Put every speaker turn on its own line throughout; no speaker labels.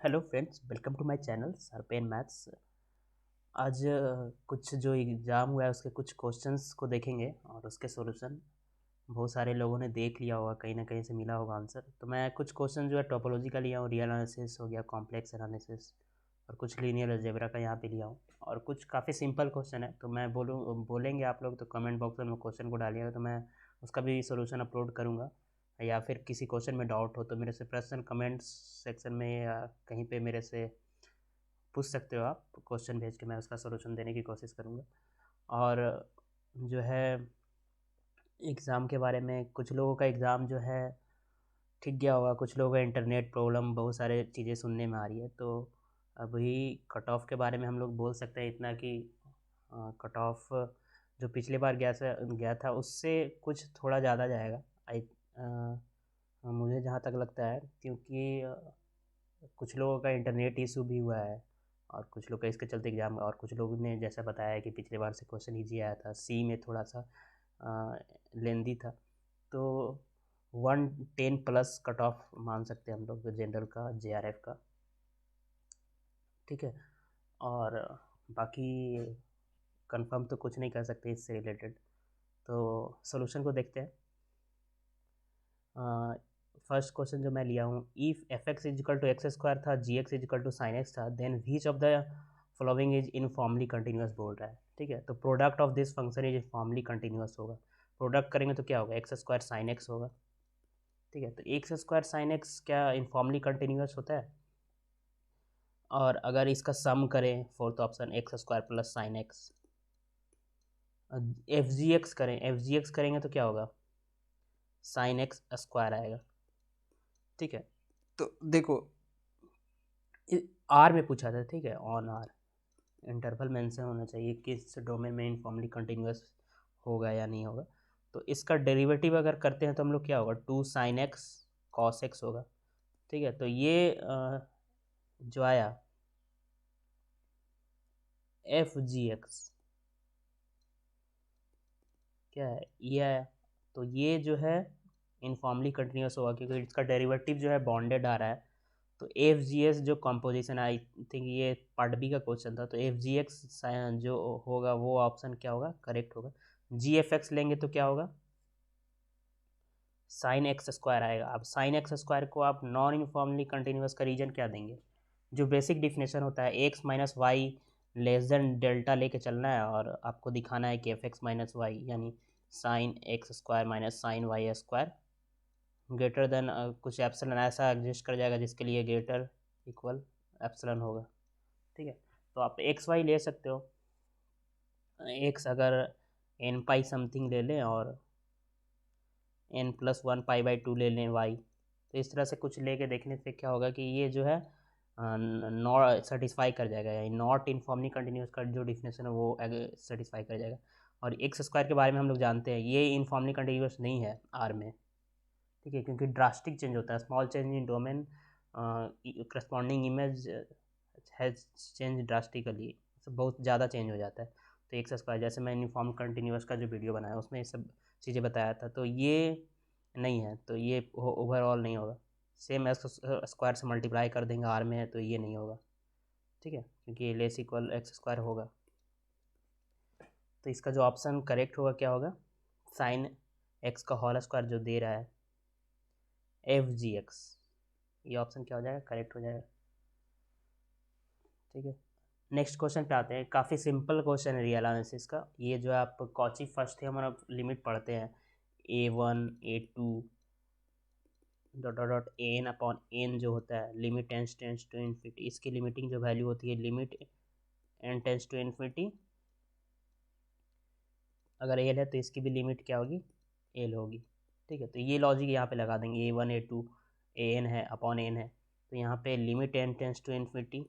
Hello friends, welcome to my channel सरपेन maths. आज कुछ जो एग्ज़ाम हुआ है उसके कुछ क्वेश्चंस को देखेंगे और उसके सॉल्यूशन बहुत सारे लोगों ने देख लिया होगा, कहीं ना कहीं से मिला होगा आंसर। तो मैं कुछ क्वेश्चन जो है टोपोलॉजी का लिया हूँ, रियल एनालिसिस हो गया, कॉम्प्लेक्स एनालिसिस और कुछ लीनियर अलजेब्रा का यहाँ पे लिया हूँ। और कुछ काफ़ी सिंपल क्वेश्चन है, तो मैं बोलेंगे आप लोग तो कमेंट बॉक्स में क्वेश्चन को डालिएगा, तो मैं उसका भी सोल्यूशन अपलोड करूँगा। या फिर किसी क्वेश्चन में डाउट हो तो मेरे से प्रश्न कमेंट सेक्शन में या कहीं पे मेरे से पूछ सकते हो। आप क्वेश्चन भेज के मैं उसका सलूशन देने की कोशिश करूँगा। और जो है एग्ज़ाम के बारे में, कुछ लोगों का एग्ज़ाम जो है ठीक गया होगा, कुछ लोगों का इंटरनेट प्रॉब्लम, बहुत सारे चीज़ें सुनने में आ रही है। तो अभी कट ऑफ के बारे में हम लोग बोल सकते हैं इतना कि कट ऑफ जो पिछले बार गया था उससे कुछ थोड़ा ज़्यादा जाएगा। मुझे जहाँ तक लगता है, क्योंकि कुछ लोगों का इंटरनेट इशू भी हुआ है और कुछ लोग का इसके चलते एग्ज़ाम, और कुछ लोगों ने जैसा बताया है कि पिछले बार से क्वेश्चन ईजी आया था, सी में थोड़ा सा लेंदी था। तो 110 प्लस कट ऑफ मान सकते हैं हम लोग जनरल का, जेआरएफ का। ठीक है। और बाकी कंफर्म तो कुछ नहीं कर सकते इससे रिलेटेड। तो सॉल्यूशन को देखते हैं। फर्स्ट क्वेश्चन जो मैं लिया हूँ, if f x is equal to x square था, g x is equal to sine x था, then which of the following is uniformly continuous बोल रहा है। ठीक है, तो product of this function is uniformly continuous होगा। प्रोडक्ट करेंगे तो क्या होगा, एक्स स्क्वायर साइन एक्स होगा। ठीक है, तो एक्स स्क्वायर साइन एक्स क्या इनफॉर्मली कंटिन्यूस होता है? और अगर इसका सम करें, fourth option, x square plus sine x, F G x करें, एफ जी एक्स करेंगे तो क्या होगा, साइन एक्स स्क्वायर आएगा। ठीक है, तो देखो आर में पूछा था। ठीक है, ऑन आर इंटरवल मेंशन होना चाहिए किस डोमेन में इनफॉर्मली कंटिन्यूस होगा या नहीं होगा। तो इसका डेरिवेटिव अगर करते हैं तो हम लोग क्या होगा, 2 sin x cos x होगा। ठीक है, तो ये जो आया एफ जी एक्स क्या है, ये आया। तो ये जो है इनफॉर्मली कंटिन्यूस होगा क्योंकि इसका डेरिवेटिव जो है बॉन्डेड आ रहा है। तो एफ जी एस जो कंपोजिशन, आई थिंक ये पार्ट बी का क्वेश्चन था, तो एफ जी एक्स जो होगा वो ऑप्शन क्या होगा, करेक्ट होगा। जी एफ एक्स लेंगे तो क्या होगा, साइन एक्स स्क्वायर आएगा। अब साइन एक्स स्क्वायर को आप नॉन यूनिफॉर्मली कंटिन्यूस का रीजन क्या देंगे, जो बेसिक डिफिनेशन होता है, x minus y less than delta लेके चलना है और आपको दिखाना है कि एफ एक्स माइनस वाई यानी sine x square minus sine y square greater than कुछ एप्सिलन ऐसा एग्जिस्ट कर जाएगा जिसके लिए ग्रेटर इक्वल एप्सिलन होगा। ठीक है, तो आप एक्स वाई ले सकते हो। एक्स अगर एन पाई समथिंग ले लें और n plus one pi by two ले लें वाई, तो इस तरह से कुछ लेके देखने से क्या होगा कि ये जो है नॉट सेटिस्फाई कर जाएगा, यानी नॉट इनफॉर्मली कंटिन्यूस का जो डिफिनेशन है वो सेटिस्फाई कर जाएगा। और एक्स स्क्वायर के बारे में हम लोग जानते हैं ये इनफॉर्मली कंटिन्यूस नहीं है आर में। ठीक है, क्योंकि ड्रास्टिक चेंज होता है, small change in domain corresponding image has change drastically, बहुत ज़्यादा चेंज हो जाता है। तो एक्स स्क्वायर, जैसे मैं यूनिफॉर्म कंटिन्यूस का जो वीडियो बनाया उसमें ये सब चीज़ें बताया था, तो ये नहीं है, तो ये ओवरऑल नहीं होगा। सेम एक्स स्क्वायर से मल्टीप्लाई कर देंगे आर में है तो ये नहीं होगा। ठीक है, क्योंकि ये लेस इक्वल एक्स स्क्वायर होगा। तो इसका जो ऑप्शन करेक्ट होगा क्या होगा, साइन एक्स का होल स्क्वायर जो दे रहा है एफ जी एक्स, ये ऑप्शन क्या हो जाएगा, करेक्ट हो जाएगा। ठीक है, नेक्स्ट क्वेश्चन पे आते हैं। काफ़ी सिंपल क्वेश्चन है रियल एनालिसिस का। ये जो है आप कॉची फर्स्ट थ्योरम हम लिमिट पढ़ते हैं, A1 A2 dot dot dot n upon n जो होता है, लिमिट टेंस टू इन्फिनिटी, इसकी लिमिटिंग जो वैल्यू होती है limit n tends to infinity, अगर एल है तो इसकी भी लिमिट क्या होगी, एल होगी। ठीक है, तो ये लॉजिक यहाँ पे लगा देंगे, A1 A2 एन है अपॉन एन है, तो यहाँ पे limit n tends to infinity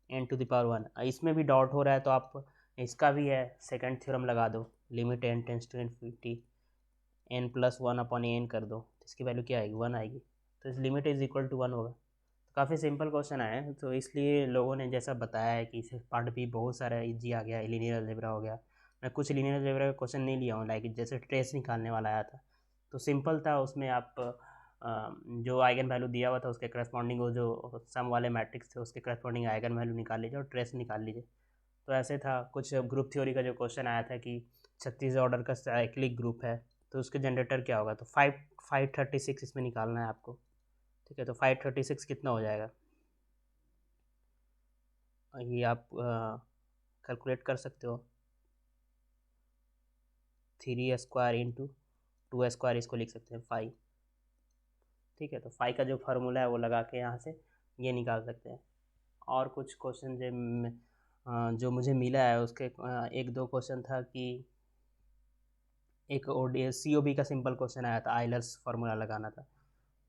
n to the power one. इसमें भी डॉट हो रहा है तो आप इसका भी है सेकंड थ्योरम लगा दो, limit n tends to infinity n plus one upon n कर दो, तो इसकी वैल्यू क्या आएगी, वन आएगी। तो इस limit is equal to one होगा। तो काफ़ी सिंपल क्वेश्चन आया है, तो इसलिए लोगों ने जैसा बताया है कि इसे पार्ट भी बहुत सारा इजी आ गया, लीनियर अलजेब्रा हो गया। मैं कुछ लीनियर अलजेब्रा का क्वेश्चन नहीं लिया हूँ, लाइक जैसे ट्रेस निकालने वाला आया था तो सिंपल था, उसमें आप जो आइगन वैल्यू दिया हुआ था उसके करस्पॉन्डिंग वो जो सम वाले मैट्रिक्स थे उसके करस्पॉन्डिंग आइगन वैल्यू निकाल लीजिए और ट्रेस निकाल लीजिए। तो ऐसे था कुछ ग्रुप थ्योरी का जो क्वेश्चन आया था कि 36 ऑर्डर का साइक्लिक ग्रुप है तो उसके जनरेटर क्या होगा, तो 536 इसमें निकालना है आपको। ठीक है, तो 536 कितना हो जाएगा ये आप कैलकुलेट कर सकते हो। 3 स्क्वायर इंटू 2 स्क्वायर इसको लिख सकते हैं 5। ठीक है, तो 5 का जो फार्मूला है वो लगा के यहाँ से ये निकाल सकते हैं। और कुछ क्वेश्चन जो मुझे मिला है उसके एक दो क्वेश्चन था कि एक COB का सिंपल क्वेश्चन आया था, आइलर्स फार्मूला लगाना था।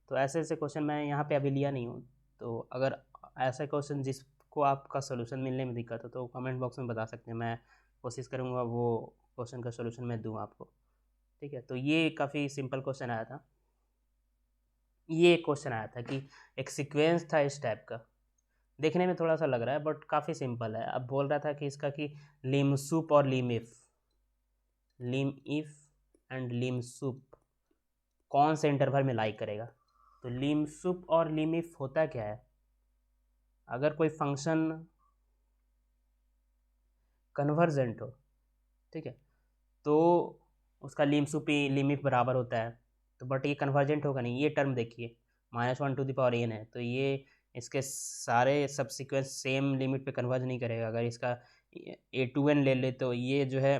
तो ऐसे ऐसे क्वेश्चन मैं यहाँ पे अभी लिया नहीं हूँ। तो अगर ऐसा क्वेश्चन जिसको आपका सोल्यूशन मिलने में दिक्कत हो तो कमेंट बॉक्स में बता सकते हैं, मैं कोशिश करूँगा वो क्वेश्चन का सोल्यूशन मैं दूँ आपको। ठीक है, तो ये काफ़ी सिंपल क्वेश्चन आया था। ये एक क्वेश्चन आया था कि एक सीक्वेंस था इस टाइप का, देखने में थोड़ा सा लग रहा है बट काफ़ी सिंपल है। अब बोल रहा था कि इसका कि लिम सुप और लिम इफ एंड लिम सुप कौन से इंटरवल में लाई करेगा। तो लिम सुप और लिम इफ होता क्या है, अगर कोई फंक्शन कन्वर्जेंट हो, ठीक है, तो उसका लिम सुप लिम इफ बराबर होता है। तो बट ये कन्वर्जेंट होगा नहीं, ये टर्म देखिए -1n है, तो ये इसके सारे सब्सिक्वेंस सेम लिमिट पे कन्वर्ज नहीं करेगा। अगर इसका a2n ले ले तो ये जो है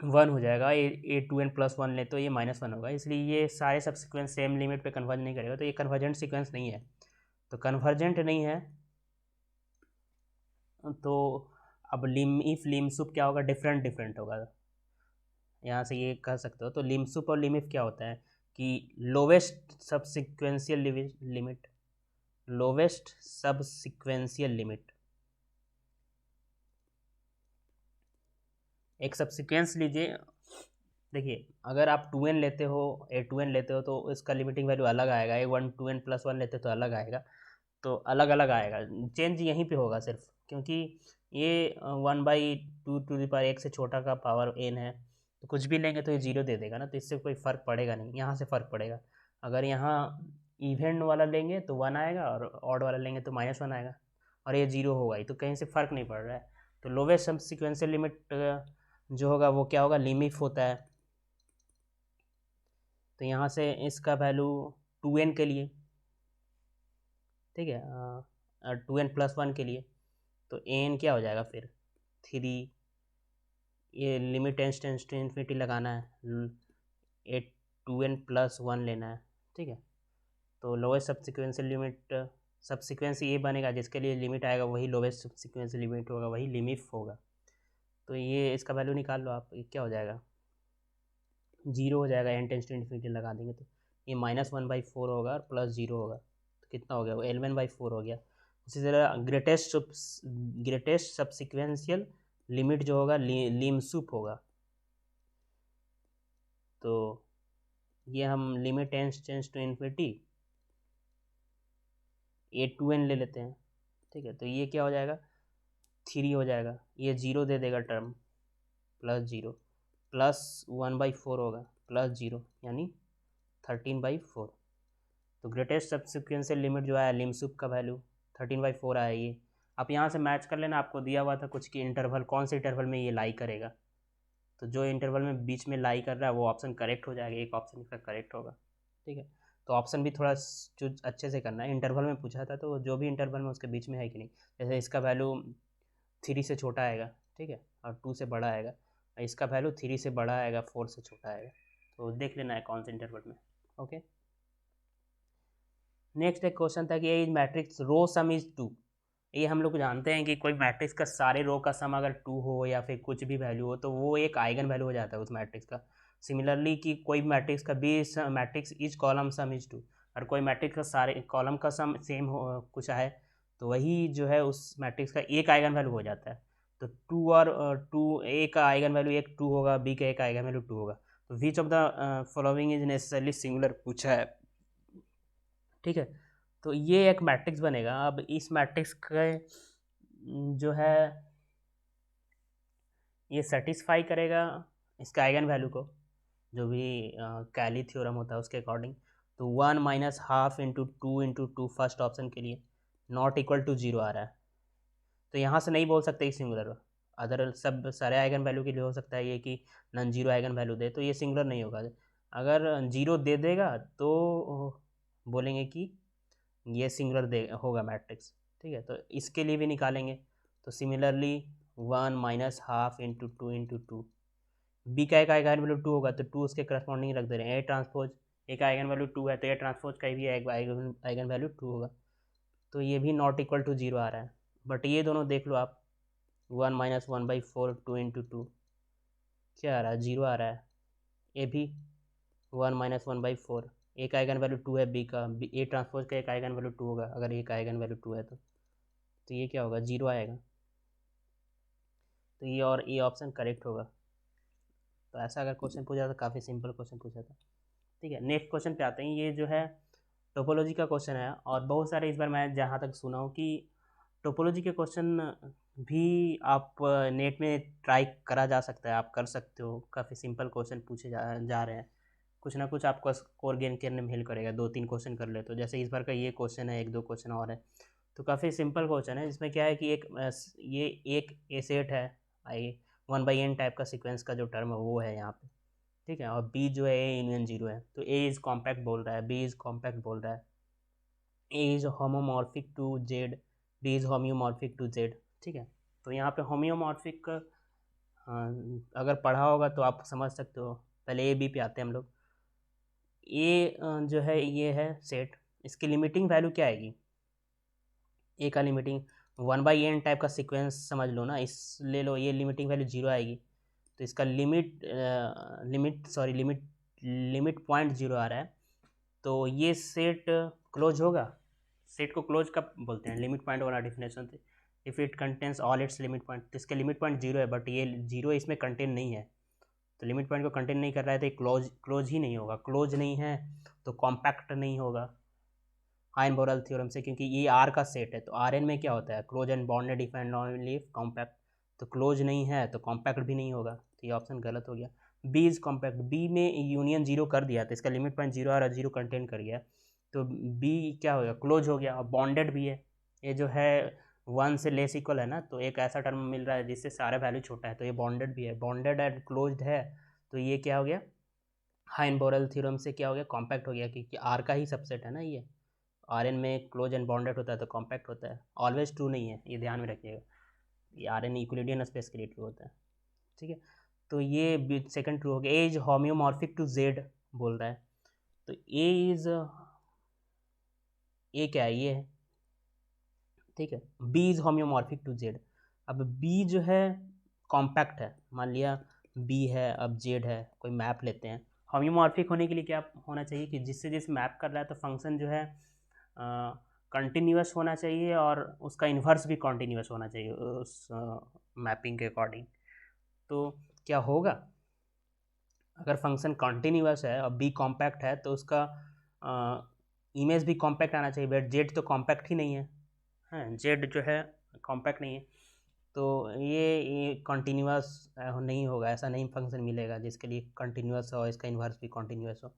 1 हो जाएगा, a2n+1 ले तो ये -1 होगा, इसलिए ये सारे सब्सिक्वेंस सेम लिमिट पे कन्वर्ज नहीं करेगा, तो ये कन्वर्जेंट सीक्वेंस नहीं है। तो कन्वर्जेंट नहीं है तो अब लिम सुप क्या होगा, डिफरेंट होगा। यहाँ से ये कह सकते हो। तो लिम सुप और लिम इफ क्या होता है कि लोवेस्ट सबसिक्वेंशियल लिमिट, लोवेस्ट सबसिक्वेंशियल लिमिट, एक सबसिक्वेंस लीजिए। देखिए अगर आप 2n लेते हो, a2n लेते हो तो इसका लिमिटिंग वैल्यू अलग आएगा, a1 2n+1 लेते हो तो अलग आएगा। तो अलग अलग आएगा, चेंज यहीं पे होगा सिर्फ, क्योंकि ये 1/2 एक से छोटा का पावर n है, तो कुछ भी लेंगे तो ये 0 दे देगा ना, तो इससे कोई फ़र्क पड़ेगा नहीं, यहाँ से फ़र्क पड़ेगा। अगर यहाँ इवेंट वाला लेंगे तो 1 आएगा और ऑड वाला लेंगे तो -1 आएगा, और ये 0 होगा ही, तो कहीं से फ़र्क नहीं पड़ रहा है। तो लोवेस्ट सब सिक्वेंशियल लिमिट जो होगा वो क्या होगा, लिमिफ होता है। तो यहाँ से इसका वैल्यू 2n के लिए, ठीक है, 2n+1 के लिए, तो an क्या हो जाएगा फिर 3, ये लिमिट टेंस टू इन्फिनिटी लगाना है, 2n+1 लेना है। ठीक है, तो लोवेस्ट सब्सिक्वेंशियल लिमिट सब्सिक्वेंस ये बनेगा जिसके लिए लिमिट आएगा वही लोवेस्ट सब्सिक्वेंशियल लिमिट होगा, वही लिमिट होगा। तो ये इसका वैल्यू निकाल लो आप, ये क्या हो जाएगा 0 हो जाएगा, n टेंस टू इन्फिनिटी लगा देंगे तो ये -1/4 होगा और +0 होगा, तो कितना हो गया वो L1/4 हो गया। उसी तरह ग्रेटेस्ट सब्सिक्वेंशियल लिमिट जो होगा लिम सुप होगा। तो ये हम limit tends to infinity a2n ले लेते हैं। ठीक है, तो ये क्या हो जाएगा 3 हो जाएगा, ये 0 दे देगा टर्म, +0 +1/4 होगा +0 यानी 13/4। तो ग्रेटेस्ट सब्सिक्वेंशियल लिमिट जो है लिमसुप का वैल्यू 13/4 आया। ये आप यहाँ से मैच कर लेना, आपको दिया हुआ था कुछ कि इंटरवल कौन से इंटरवल में ये लाई करेगा, तो जो इंटरवल में बीच में लाई कर रहा है वो ऑप्शन करेक्ट हो जाएगा, एक ऑप्शन इसका करेक्ट होगा। ठीक है, तो ऑप्शन भी थोड़ा चूज अच्छे से करना है, इंटरवल में पूछा था तो जो भी इंटरवल में उसके बीच में है कि नहीं, जैसे इसका वैल्यू 3 से छोटा आएगा, ठीक है, और 2 से बड़ा आएगा, इसका वैल्यू 3 से बड़ा आएगा, 4 से छोटा आएगा, तो देख लेना है कौन से इंटरवल में। ओके, नेक्स्ट एक क्वेश्चन था कि ये मैट्रिक्स रो सम इज 2। ये हम लोग जानते हैं कि कोई मैट्रिक्स का सारे रो का सम अगर 2 हो या फिर कुछ भी वैल्यू हो तो वो एक आइगन वैल्यू हो जाता है उस मैट्रिक्स का। सिमिलरली कि कोई मैट्रिक्स का B matrix is column sum is 2, और कोई मैट्रिक्स का सारे कॉलम का सम सेम हो कुछ है तो वही जो है उस मैट्रिक्स का एक आइगन वैल्यू हो जाता है। तो 2 और 2, ए का आइगन वैल्यू एक 2 होगा, बी का एक आइगन वैल्यू 2 होगा, तो विच of the following is necessarily singular पूछा है। ठीक है, तो ये एक मैट्रिक्स बनेगा। अब इस मैट्रिक्स के जो है ये सेटिस्फाई करेगा इसका आइगन वैल्यू को, जो भी कैली थ्योरम होता है उसके अकॉर्डिंग। तो 1 minus half into to first option के लिए नॉट इक्वल टू 0 आ रहा है। तो यहाँ से नहीं बोल सकते कि सिंगुलर, अदर सब सारे आइगन वैल्यू के लिए हो सकता है ये कि नॉन जीरो आइगन वैल्यू दे, तो ये सिंगुलर नहीं होगा। अगर जीरो दे देगा तो बोलेंगे कि ये सिंगुलर दे होगा मैट्रिक्स। ठीक है, तो इसके लिए भी निकालेंगे। तो similarly 1 minus half into two, B का एक आइगन वैल्यू 2 होगा तो 2 उसके करस्पॉन्डिंग रख दे रहे हैं। ए ट्रांसपोज एक आइगन वैल्यू 2 है तो ए ट्रांसपोज का भी आइगन वैल्यू 2 होगा। तो ये भी नॉट इक्वल टू 0 आ रहा है। बट ये दोनों देख लो आप, 1 माइनस 1/4 2 इंटू 2 क्या आ रहा है, 0 आ रहा है। ए भी 1 माइनस 1/4, एक आइगन वैल्यू 2 है बी का, ए ट्रांसपोज का एक आइगन वैल्यू 2 होगा, अगर एक आइगन वैल्यू 2 है तो ये क्या होगा, 0 आएगा। तो ये और ये ऑप्शन करेक्ट होगा। तो ऐसा अगर क्वेश्चन पूछा तो काफ़ी सिंपल क्वेश्चन पूछा था। ठीक है, नेक्स्ट क्वेश्चन पे आते हैं। ये जो है टोपोलॉजी का क्वेश्चन है, और बहुत सारे इस बार मैं जहाँ तक सुना हूँ कि टोपोलॉजी के क्वेश्चन भी आप नेट में ट्राई करा जा सकता है, आप कर सकते हो। काफ़ी सिंपल क्वेश्चन पूछे जा रहे हैं, कुछ ना कुछ आपको स्कोर गेन करने में हेल्प करेगा। 2-3 क्वेश्चन कर ले तो, जैसे इस बार का ये क्वेश्चन है, 1-2 क्वेश्चन और है। तो काफ़ी सिंपल क्वेश्चन है, जिसमें क्या है कि ये एक ए सेट है, आई 1/n टाइप का सीक्वेंस का जो टर्म है वो है यहाँ पे। ठीक है, और बी जो है ए यूनियन 0 है, तो ए इज़ कॉम्पैक्ट बोल रहा है, बी इज़ कॉम्पैक्ट बोल रहा है, A is homeomorphic to Z, B is homeomorphic to Z. ठीक है, तो यहाँ पे होम्योमॉर्फिक अगर पढ़ा होगा तो आप समझ सकते हो। पहले ए बी पे आते हैं हम लोग। ए जो है ये है सेट, इसकी लिमिटिंग वैल्यू क्या आएगी, ए का लिमिटिंग 1/n टाइप का सीक्वेंस समझ लो ना, इस ले लो, ये लिमिटिंग वैल्यू 0 आएगी। तो इसका लिमिट पॉइंट 0 आ रहा है। तो ये सेट क्लोज होगा। सेट को क्लोज कब बोलते हैं, लिमिट पॉइंट वाला डिफिनेशन से, if it contains all it's limit point. तो इसके लिमिट पॉइंट 0 है, बट ये 0 इसमें कंटेन नहीं है, तो लिमिट पॉइंट को कंटेन नहीं कर रहा है तो ये क्लोज ही नहीं होगा। क्लोज नहीं है तो कॉम्पैक्ट नहीं होगा हाइन-बोरल थ्योरम से, क्योंकि ये आर का सेट है। तो आर एन में क्या होता है, close and bonded if and only if compact. तो क्लोज नहीं है तो कॉम्पैक्ट भी नहीं होगा, तो ये ऑप्शन गलत हो गया। बी इज़ कॉम्पैक्ट, बी में यूनियन 0 कर दिया तो इसका लिमिट पॉइंट 0 और 0 कंटेन कर गया, तो बी क्या हो गया, क्लोज हो गया। और बॉन्डेड भी है, ये जो है 1 से लेस इक्वल है ना, तो एक ऐसा टर्म मिल रहा है जिससे सारा वैल्यू छोटा है, तो ये बॉन्डेड भी है। बॉन्डेड एंड क्लोज्ड है तो ये क्या हो गया, हाइन-बोरल थ्योरम से क्या हो गया, कॉम्पैक्ट हो गया, क्योंकि आर का ही सबसेट है ना ये। आर एन में क्लोज एंड बॉन्डेड होता है तो कॉम्पैक्ट होता है, ऑलवेज ट्रू नहीं है, ये ध्यान में रखिएगा। ये आर एन यूक्लिडियन स्पेस के लिए ट्रू होता है। ठीक है, तो ये सेकंड ट्रू हो गया। ए इज होम्योमॉर्फिक टू जेड बोल रहा है, तो ए इज, ए क्या है, ये है। ठीक है, बी इज होम्योमॉर्फिक टू जेड। अब बी जो है कॉम्पैक्ट है, मान लिया बी है, अब जेड है, कोई मैप लेते हैं। होम्योमॉर्फिक होने के लिए क्या होना चाहिए कि जिससे जिस मैप कर रहा है तो फंक्शन जो है कंटिन्यूअस होना चाहिए, और उसका इन्वर्स भी कंटिन्यूअस होना चाहिए उस मैपिंग के अकॉर्डिंग। तो क्या होगा, अगर फंक्शन कंटिन्यूअस है और बी कॉम्पैक्ट है तो उसका इमेज भी कॉम्पैक्ट आना चाहिए, बट जेड तो कॉम्पैक्ट ही नहीं है, हैं जेड जो है कॉम्पैक्ट नहीं है। तो ये कंटिन्यूअस नहीं होगा, ऐसा नहीं फंक्शन मिलेगा जिसके लिए कंटिन्यूअस हो, इसका इन्वर्स भी कंटिन्यूअस हो।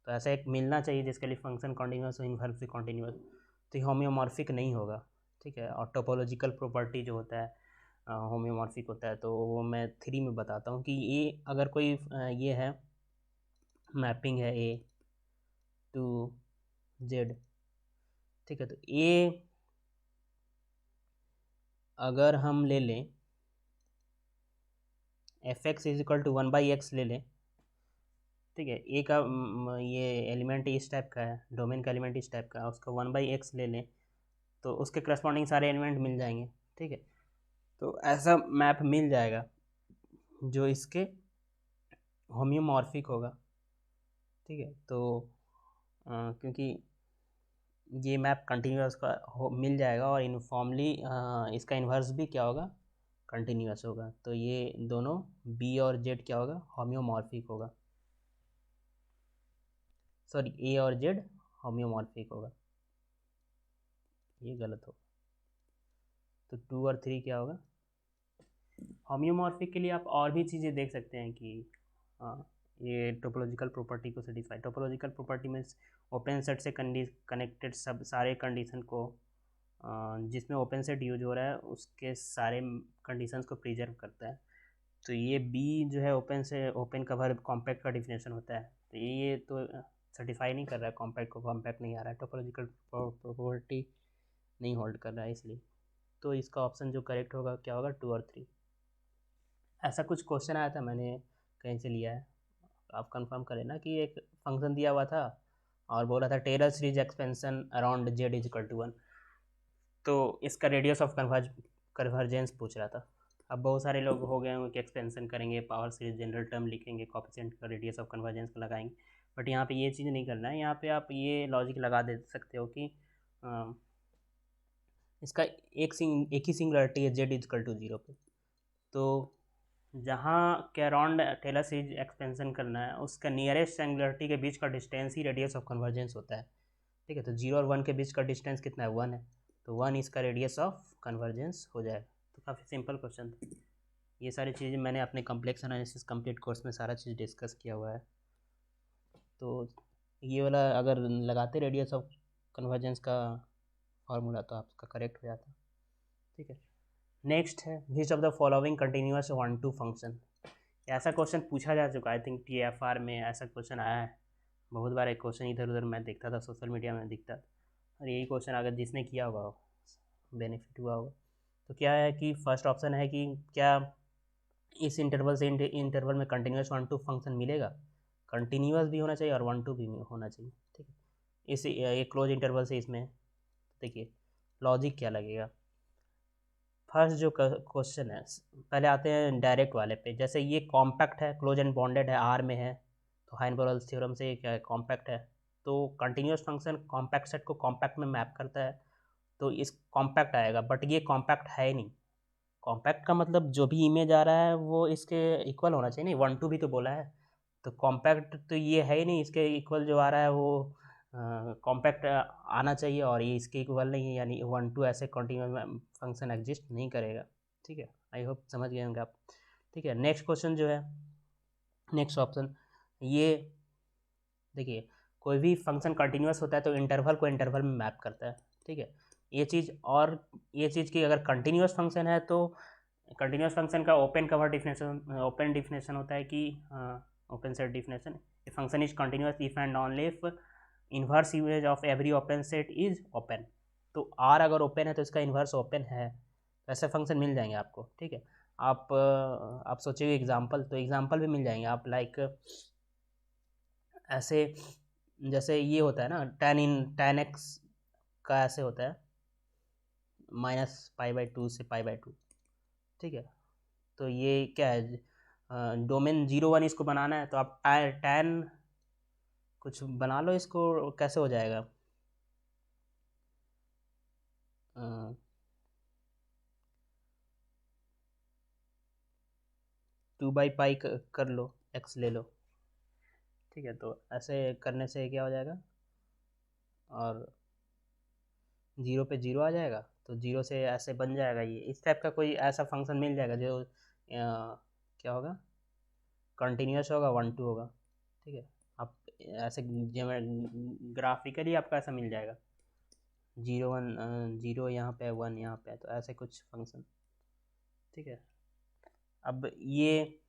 तो ऐसा एक मिलना चाहिए जिसके लिए फंक्शन कॉन्टिन्यूस हो, इन्वर्स भी कॉन्टिन्यूस। तो ये होम्योमॉर्फिक नहीं होगा। ठीक है, और टोपोलॉजिकल प्रॉपर्टी जो होता है होम्योमॉर्फिक होता है, तो वो मैं 3 में बताता हूँ कि ये अगर कोई ये है मैपिंग है ए टू जेड। ठीक है, तो ए अगर हम ले लें f x is equal to 1/x ले लें। ठीक है, ए का ये एलिमेंट इस टाइप का है, डोमेन का एलिमेंट इस टाइप का है, उसका 1/x ले लें तो उसके करस्पॉन्डिंग सारे एलिमेंट मिल जाएंगे। ठीक है, तो ऐसा मैप मिल जाएगा जो इसके होम्योमॉर्फिक होगा। ठीक है, तो क्योंकि ये मैप कंटिन्यूअस का मिल जाएगा, और यूनिफॉर्मली इसका इन्वर्स भी क्या होगा, कंटिन्यूअस होगा। तो ये दोनों बी और जेड क्या होगा, होम्योमॉर्फिक होगा। सॉरी, ए और जेड होम्योमॉर्फिक होगा, ये गलत होगा। तो 2 और 3 क्या होगा। होम्योमॉर्फिक के लिए आप और भी चीज़ें देख सकते हैं कि हाँ, ये टोपोलॉजिकल प्रॉपर्टी को सेटिस्फाई, टोपोलॉजिकल प्रॉपर्टी में ओपन सेट से कनेक्टेड सब सारे कंडीशन को जिसमें ओपन सेट यूज हो रहा है उसके सारे कंडीशंस को प्रिजर्व करता है। तो ये बी जो है ओपन से ओपन कवर कॉम्पैक्ट का डिफिनेशन होता है, तो ये तो सर्टिफाई नहीं कर रहा है, कॉम्पैक्ट को कॉम्पैक्ट नहीं आ रहा है, टोपोलॉजिकल प्रॉपर्टी नहीं होल्ड कर रहा है इसलिए। तो इसका ऑप्शन जो करेक्ट होगा क्या होगा, 2 और 3। ऐसा कुछ क्वेश्चन आया था, मैंने कहीं से लिया है, आप कंफर्म करें ना कि एक फंक्शन दिया हुआ था और बोला था Taylor series expansion around z is equal to 1, तो इसका रेडियस ऑफ कन्वर्जेंस पूछ रहा था। अब बहुत सारे लोग हो गए हैं कि एक्सपेंशन करेंगे, पावर सीरीज जनरल टर्म लिखेंगे, कोएफिशिएंट का रेडियस ऑफ कन्वर्जेंस को लगाएंगे, बट यहाँ पे ये चीज़ नहीं करना है। यहाँ पे आप ये लॉजिक लगा दे सकते हो कि इसका एक ही सिंगुलरिटी है जेड इजकल टू 0 पे, तो जहाँ के अराउंड टेलर सीरीज एक्सपेंशन करना है उसका नियरेस्ट सिंगुलरिटी के बीच का distance he radius of convergence होता है। ठीक है, तो 0 और 1 के बीच का डिस्टेंस कितना है, 1 है, तो 1 इसका रेडियस ऑफ कन्वर्जेंस हो जाएगा। तो काफ़ी सिंपल क्वेश्चन था। ये सारी चीज़ें मैंने अपने कॉम्प्लेक्स एनालिसिस कंप्लीट कोर्स में सारा चीज़ डिस्कस किया हुआ है। तो ये वाला अगर लगाते रेडियस ऑफ कन्वर्जेंस का फार्मूला तो आपका करेक्ट हो जाता। ठीक है, नेक्स्ट है विच of the following continuous 1-2 function. ऐसा क्वेश्चन पूछा जा चुका है, आई थिंक TFR में ऐसा क्वेश्चन आया है बहुत बार। एक क्वेश्चन इधर उधर मैं देखता था, सोशल मीडिया में दिखता था, और यही क्वेश्चन अगर जिसने किया होगा बेनिफिट हुआ होगा। तो क्या है कि फर्स्ट ऑप्शन है कि क्या इस इंटरवल से इंटरवल में कंटिन्यूस 1-2 फंक्शन मिलेगा, कंटिन्यूस भी होना चाहिए और 1-2 भी होना चाहिए। ठीक है, इस ये क्लोज इंटरवल से इसमें देखिए लॉजिक क्या लगेगा। फर्स्ट जो क्वेश्चन है, पहले आते हैं डायरेक्ट वाले पे। जैसे ये कॉम्पैक्ट है, क्लोज एंड बॉन्डेड है, आर में है, तो हाइनबोरल्स थ्योरम से क्या है, कॉम्पैक्ट है, तो कंटिन्यूस फंक्शन कॉम्पैक्ट सेट को कॉम्पैक्ट में मैप करता है, तो इस कॉम्पैक्ट आएगा। बट ये कॉम्पैक्ट है ही नहीं। कॉम्पैक्ट का मतलब जो भी इमेज आ रहा है वो इसके इक्वल होना चाहिए, नहीं 1-2 भी तो बोला है, तो कॉम्पैक्ट तो ये है ही नहीं, इसके इक्वल जो आ रहा है वो कॉम्पैक्ट आना चाहिए, और ये इसके इक्वल नहीं है, यानी 1-2 ऐसे कंटिन्यूस फंक्शन एग्जिस्ट नहीं करेगा। ठीक है, आई होप समझ गए होंगे आप। ठीक है, नेक्स्ट क्वेश्चन जो है, नेक्स्ट ऑप्शन, ये देखिए कोई भी फंक्शन कंटिन्यूस होता है तो इंटरवल को इंटरवल में मैप करता है। ठीक है, ये चीज़, और ये चीज़ की अगर कंटिन्यूस फंक्शन है तो कंटिन्यूस फंक्शन का open cover definition, open definition होता है कि open set definition, a function is continuous if and only if inverse image of every open set is open. तो आर अगर ओपन है तो इसका इन्वर्स ओपन है, तो ऐसे फंक्शन मिल जाएंगे आपको। ठीक है, आप सोचिए एग्जाम्पल, तो एग्जाम्पल भी मिल जाएंगे आप, लाइक ऐसे जैसे ये होता है ना tan x का ऐसे होता है -π/2 से π/2। ठीक है, तो ये क्या है, डोमेन 0-1 इसको बनाना है, तो आप tan कुछ बना लो, इसको कैसे हो जाएगा, 2/π कर लो, x ले लो। ठीक है, तो ऐसे करने से क्या हो जाएगा, और 0 पे 0 आ जाएगा, तो 0 से ऐसे बन जाएगा, ये इस टाइप का कोई ऐसा फंक्शन मिल जाएगा जो क्या होगा, कंटिन्यूस होगा, 1-2 होगा। ठीक है, आप ऐसे ग्राफिकली आपका ऐसा मिल जाएगा, 0-1, 0 यहाँ पे, 1 यहाँ पे, तो ऐसे कुछ फंक्शन। ठीक है, अब ये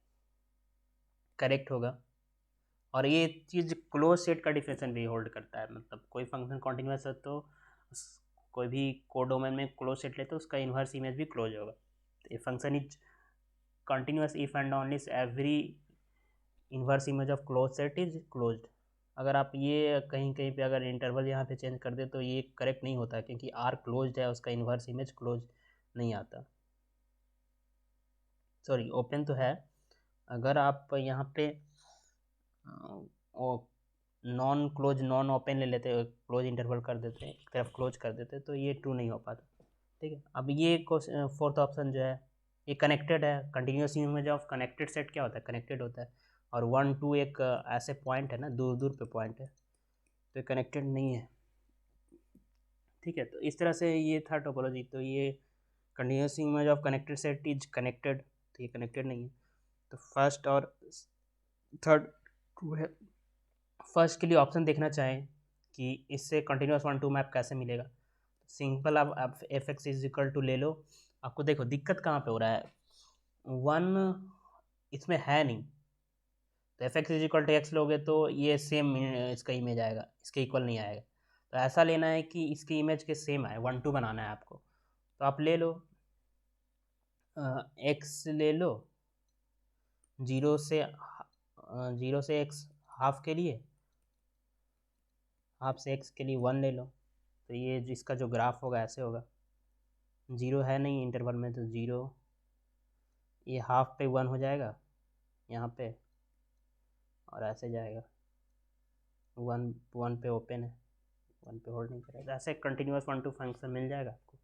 करेक्ट होगा, और ये चीज़ क्लोज सेट का डिफिनेशन भी होल्ड करता है, मतलब कोई फंक्शन कॉन्टिन्यूस है तो कोई भी कोडोमेन में क्लोज सेट ले तो उसका इन्वर्स इमेज भी क्लोज होगा। तो ये function is continuous if and only every inverse image of close set is closed. अगर आप ये कहीं कहीं पे अगर इंटरवल यहाँ पे चेंज कर दे तो ये करेक्ट नहीं होता, क्योंकि आर क्लोज्ड है, उसका इन्वर्स इमेज क्लोज नहीं आता। सॉरी, ओपन तो है, अगर आप यहाँ पे नॉन क्लोज नॉन ओपन ले लेते, क्लोज इंटरवल कर देते, एक तरफ क्लोज कर देते, तो ये ट्रू नहीं हो पाता। ठीक है, अब ये फोर्थ ऑप्शन जो है ये कनेक्टेड है, continuous image of connected set क्या होता है, कनेक्टेड होता है, और 1-2 एक ऐसे पॉइंट है ना, दूर दूर पे पॉइंट है, तो ये कनेक्टेड नहीं है। ठीक है, तो इस तरह से ये था टोपोलॉजी। तो ये continuous image of connected set is connected, तो ये कनेक्टेड नहीं है। तो फर्स्ट और थर्ड 2 है। फर्स्ट के लिए ऑप्शन देखना चाहें कि इससे कंटिन्यूस 1 2 मैप कैसे मिलेगा, सिंपल आप f x is equal to ले लो। आपको देखो दिक्कत कहाँ पे हो रहा है, 1 इसमें है नहीं, तो f x is equal to x लोगे तो ये सेम इसका इमेज आएगा, इसके इक्वल नहीं आएगा। तो ऐसा लेना है कि इसकी इमेज के सेम आए, 1 2 बनाना है आपको। तो आप ले लो एक्स ले लो, 0 से एक्स हाफ के लिए, हाफ से एक्स के लिए 1 ले लो। तो ये इसका जो ग्राफ होगा ऐसे होगा, 0 है नहीं इंटरवल में, तो 0 ये हाफ पे 1 हो जाएगा यहाँ पे, और ऐसे जाएगा 1 1 पे ओपन है, 1 पे होल्ड नहीं करेगा, ऐसे कंटिन्यूस 1 2 फंक्शन मिल जाएगा आपको।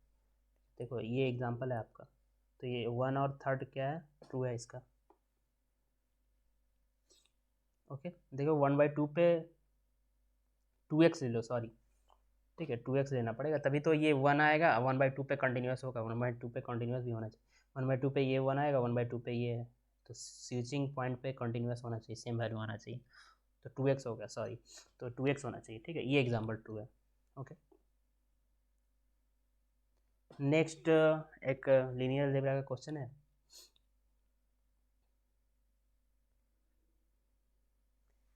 देखो ये एग्जांपल है आपका, तो ये 1 और थर्ड क्या है, 2 है इसका। ओके देखो 1/2 पे 2x ले लो, सॉरी ठीक है 2x लेना पड़ेगा, तभी तो ये 1 आएगा, 1/2 पे कंटिन्यूस होगा, 1/2 पे कंटिन्यूस भी होना चाहिए, 1/2 पे ये 1 आएगा, 1/2 पे ये है, तो स्विचिंग पॉइंट पे कंटिन्यूस होना चाहिए, सेम वैल्यू आना चाहिए, तो 2x हो गया, सॉरी तो 2x होना चाहिए, ठीक है ये एग्जाम्पल 2 है। ओके नेक्स्ट एक लीनियर अलजेब्रा का क्वेश्चन है।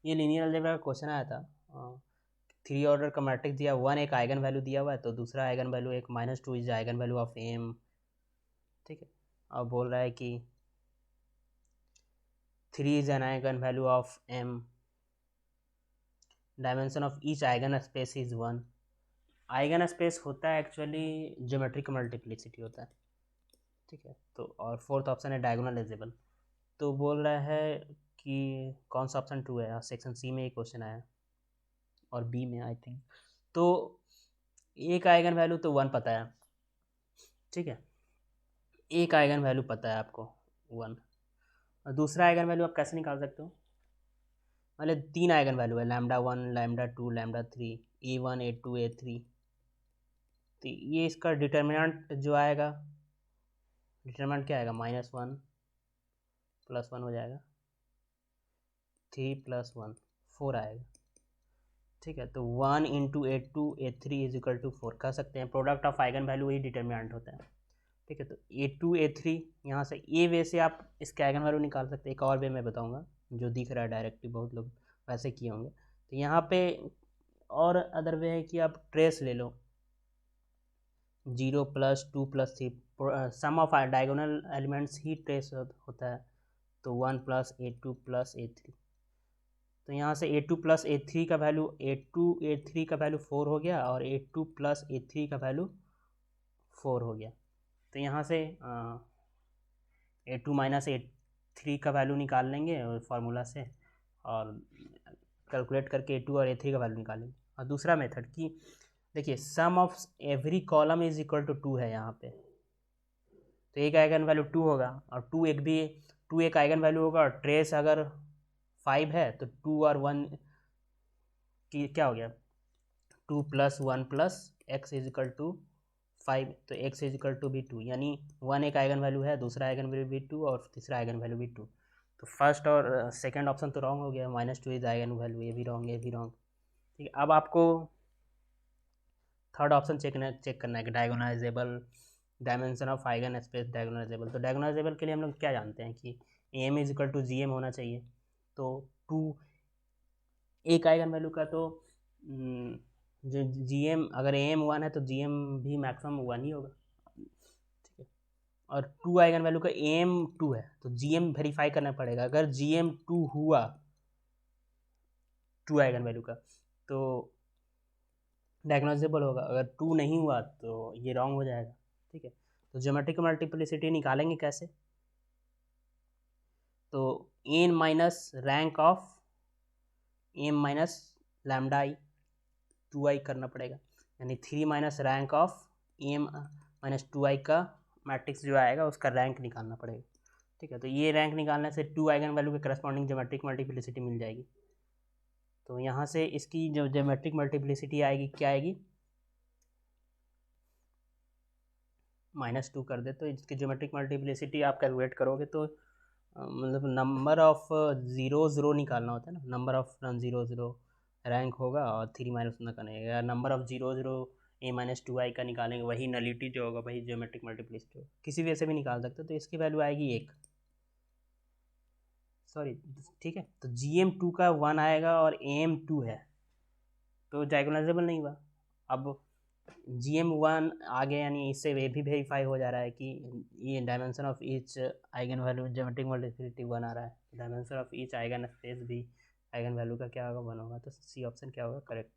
ये लीनियर अलजेब्रा का क्वेश्चन आया था, 3 ऑर्डर का मैट्रिक्स दिया, 1 एक आइगन वैल्यू दिया हुआ है, तो दूसरा आइगन वैल्यू एक -2 is eigen value of M, ठीक है। अब बोल रहा है कि 3 is an eigen value of M, dimension of each eigen space is 1। Eigen space होता है एक्चुअली ज्योमेट्रिक मल्टीप्लिसिटी होता है, ठीक है। तो और फोर्थ ऑप्शन है डायगोनल एलिजिबल। तो बोल रहा है कि कौन सा ऑप्शन 2 है, सेक्शन सी में ये क्वेश्चन आया और बी में आई थिंक। तो एक आइगन वैल्यू तो 1 पता है, ठीक है, एक आइगन वैल्यू पता है आपको 1, और दूसरा आइगन वैल्यू आप कैसे निकाल सकते हो, मतलब 3 आइगन वैल्यू है, λ1 λ2 λ3, a1 a2 a3, तो ये इसका डिटर्मिनेंट जो आएगा, डिटर्मिनेंट क्या आएगा, -1 +1 हो जाएगा, 3 + 1 4 आएगा, ठीक है। तो 1 × a2 a3 = 4 कह सकते हैं, प्रोडक्ट ऑफ आइगन वैल्यू वही डिटर्मिनेंट होता है, ठीक है। तो a2 a3 यहाँ से ए वे से आप इसके आइगन वैल्यू निकाल सकते हैं, एक और वे मैं बताऊँगा जो दिख रहा है डायरेक्टली, बहुत लोग वैसे किए होंगे। तो यहाँ पे और अदर वे है कि आप ट्रेस ले लो, 0 + 2 + 3, सम ऑफ डायगोनल एलिमेंट्स ही ट्रेस होता है, तो 1 + a2 + a3, तो यहाँ से a2 + a3 का वैल्यू, a2 a3 का वैल्यू 4 हो गया, और a2 + a3 का वैल्यू 4 हो गया। तो यहाँ से a2 - a3 का वैल्यू निकाल लेंगे फार्मूला से, और कैलकुलेट करके a2 और a3 का वैल्यू निकालेंगे। और दूसरा मेथड कि देखिए sum of every column is equal to 2 है यहाँ पे, तो एक आइगन वैल्यू 2 होगा, और 2 एक आइगन वैल्यू होगा, और ट्रेस अगर 5 है तो 2 और 1 की क्या हो गया, 2 + 1 + x = 5, तो x भी 2, यानी 1 एक आइगन वैल्यू है, दूसरा आइगन वैल्यू भी 2, और तीसरा आइगन वैल्यू भी 2। तो फर्स्ट और सेकंड ऑप्शन तो रॉन्ग हो गया, -2 इज आइगन वैल्यू, ये भी रॉन्ग, ये भी रॉन्ग, ठीक है। अब आपको थर्ड ऑप्शन चेक करना है कि diagonalisable, dimension of eigen space diagonalisable. तो डायगोनाइजेबल के लिए हम लोग क्या जानते हैं कि एम = GM होना चाहिए, तो 2 एक आइगन वैल्यू का, तो जो GM अगर AM 1 है तो GM भी मैक्सिमम 1 ही होगा, ठीक है। और 2 आइगन वैल्यू का AM 2 है, तो GM वेरीफाई करना पड़ेगा, अगर GM 2 हुआ 2 आइगन वैल्यू का तो डायगोनाइजेबल होगा, अगर 2 नहीं हुआ तो ये रॉन्ग हो जाएगा, ठीक है। तो ज्योमेट्रिक मल्टीप्लिसिटी निकालेंगे कैसे, तो n minus rank of m minus lambda i 2i करना पड़ेगा, यानी 3 - रैंक ऑफ m - 2i का मैट्रिक्स जो आएगा उसका रैंक निकालना पड़ेगा, ठीक है। तो ये रैंक निकालने से 2 आइगन वैल्यू के करस्पॉन्डिंग ज्योमेट्रिक मल्टीप्लिसिटी मिल जाएगी। तो यहाँ से इसकी जो ज्योमेट्रिक मल्टीप्लिसिटी आएगी क्या आएगी, -2 कर दे, तो इसकी ज्योमेट्रिक मल्टीप्लिसिटी आप कैलकुलेट करोगे तो मतलब नंबर ऑफ ज़ीरो निकालना होता है ना, number of non zero rank होगा और 3 माइनस उतना का नहीं, नंबर ऑफ ज़ीरो a-2i का निकालेंगे, वही नलिटी जो होगा, वही ज्योमेट्रिक मल्टीप्लिसिटी होगा, किसी वजह से भी निकाल सकते हो, तो इसकी वैल्यू आएगी 1, सॉरी, ठीक है। तो GM2 का 1 आएगा और AM2 है, तो डायगोनलाइजेबल नहीं हुआ। अब GM1 आगे, यानी इससे ये भी वेरीफाई हो जा रहा है कि ये dimension of each eigen value geometric multiplicity 1 आ रहा है, dimension of each eigen space भी आइगन वैल्यू का क्या होगा, 1 होगा, तो सी ऑप्शन क्या होगा, करेक्ट।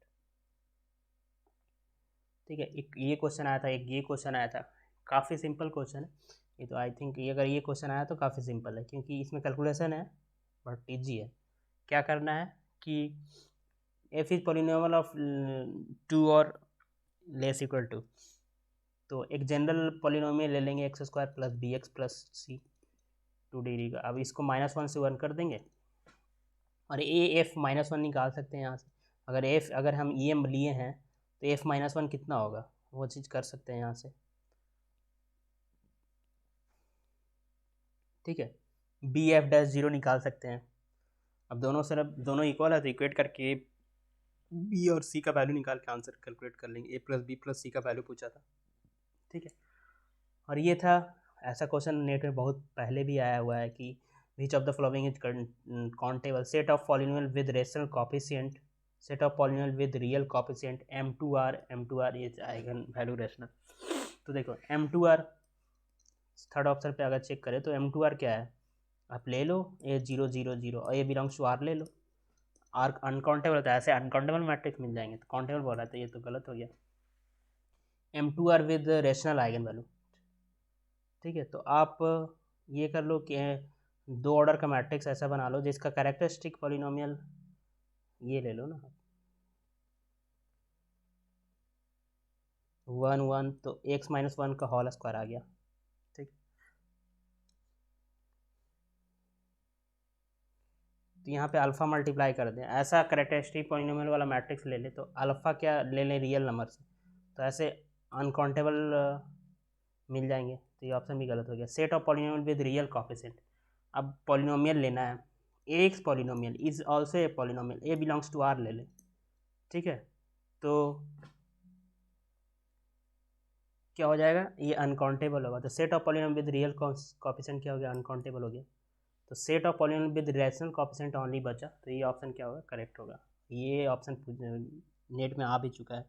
ठीक है, एक ये क्वेश्चन आया था, एक ये क्वेश्चन आया था, काफ़ी सिंपल क्वेश्चन है ये तो। आई थिंक ये अगर ये क्वेश्चन आया तो काफ़ी सिंपल है, क्योंकि इसमें कैलकुलेशन है बट ईजी है। क्या करना है कि एफ इज पॉलिनोमियल ऑफ 2 और लेस इक्वल टू, तो एक जनरल पॉलिनोमियल ले लेंगे x² प्लस bx प्लस सी 2 डिग्री का। अब इसको -1 से 1 कर देंगे और f -1 निकाल सकते हैं यहाँ से। अगर हम em लिए हैं तो f -1 कितना होगा, वो चीज़ कर सकते हैं यहाँ से। ठीक है, bf'0 निकाल सकते हैं। अब दोनों इक्वल है तो इक्वेट करके b और c का वैल्यू निकाल के आंसर कैलकुलेट कर लेंगे। a प्लस बी प्लस सी का वैल्यू पूछा था, ठीक है। और ये था, ऐसा क्वेश्चन नेट में बहुत पहले भी आया हुआ है कि विच of the following is countable, set of polynomial with rational coefficient, set of polynomial with real coefficient, M2R is eigen value rational. तो देखो M2R थर्ड ऑप्शन पे अगर चेक करें तो M2R क्या है, आप ले लो A0 0 0 और A बिलोंग्स टू R ले लो। R अनकाउंटेबल होता है, ऐसे अनकाउंटेबल मैट्रिक्स मिल जाएंगे, तो काउंटेबल बोल रहा है तो ये तो गलत हो गया। M2R with rational eigen value, ठीक है। तो आप ये कर लो कि 2 ऑर्डर का मैट्रिक्स ऐसा बना लो जिसका कैरेक्टरिस्टिक पॉलिनोमियल ये ले लो ना, 1 1, तो x-1 का होल स्क्वायर आ गया, ठीक। तो यहाँ पे अल्फ़ा मल्टीप्लाई कर दें, ऐसा कैरेक्टरिस्टिक पॉलिनोमियल वाला मैट्रिक्स ले ले, तो अल्फ़ा क्या ले लें, रियल नंबर से, तो ऐसे अनकाउंटेबल मिल जाएंगे, तो ये ऑप्शन भी गलत हो गया। Set of polynomial with real coefficient, अब पॉलिनोमियल लेना है, x polynomial is also a polynomial, a belongs to R ले लें, ठीक है। तो क्या हो जाएगा, ये अनकाउंटेबल होगा, तो set of polynomial with real coefficient क्या हो गया, अनकाउंटेबल हो गया। तो set of polynomial with rational coefficient only बचा, तो ये ऑप्शन क्या होगा, करेक्ट होगा। ये ऑप्शन नेट में आ भी चुका है,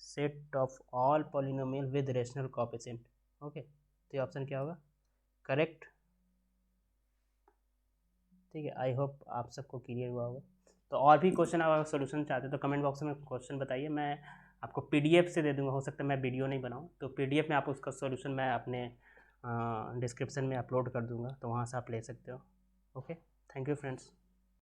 set of all polynomial with rational coefficient, okay, तो ये ऑप्शन क्या होगा, करेक्ट। ठीक है, आई होप आप सबको क्लियर हुआ होगा। तो और भी क्वेश्चन आप सोल्यूशन चाहते हो तो कमेंट बॉक्स में क्वेश्चन बताइए, मैं आपको PDF से दे दूंगा, हो सकता है मैं वीडियो नहीं बनाऊँ, तो PDF में आप उसका सोल्यूशन मैं अपने डिस्क्रिप्शन में अपलोड कर दूंगा, तो वहाँ से आप ले सकते हो। Okay, thank you friends.